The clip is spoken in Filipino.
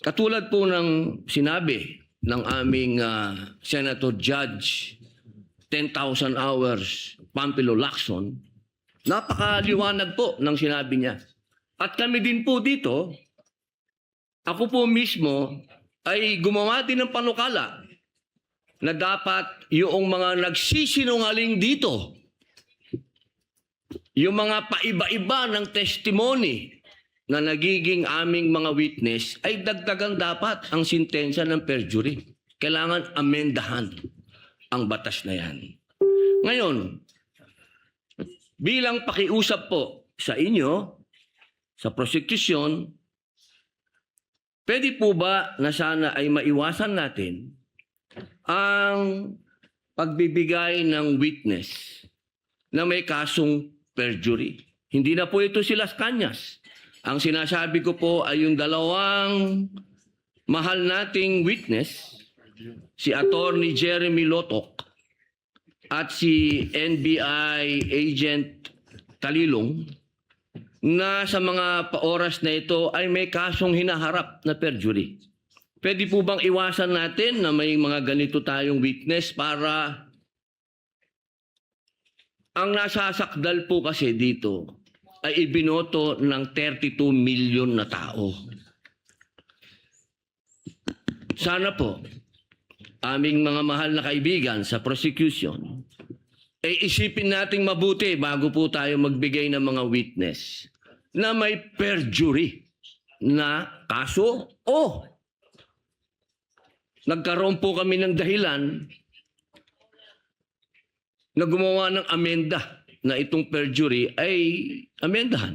Katulad po ng sinabi ng aming Senator Judge 10,000 hours Pampilo Lacson, napakaliwanag po ng sinabi niya. At kami din po dito, ako po mismo ay gumawa din ng panukala na dapat yung mga nagsisinungaling dito, yung mga paiba-iba ng testimony na nagiging aming mga witness, ay dagdagan dapat ang sintensya ng perjury. Kailangan amendahan ang batas na yan. Ngayon, bilang pakiusap po sa inyo, sa prosecution, pwede po ba na sana ay maiwasan natin ang pagbibigay ng witness na may kasong perjury? Hindi na po ito si Las Cañas. Ang sinasabi ko po ay yung dalawang mahal nating witness, si Attorney Jeremy Lotok at si NBI Agent Talilong, na sa mga oras na ito ay may kasong hinaharap na perjury. Pwede po bang iwasan natin na may mga ganito tayong witness para ang nasasakdal po kasi dito ay ibinoto ng 32 million na tao. Sana po, aming mga mahal na kaibigan sa prosecution, ay isipin nating mabuti bago po tayo magbigay ng mga witness na may perjury na kaso o nagkaroon po kami ng dahilan na gumawa ng amenda na itong perjury ay amendahan.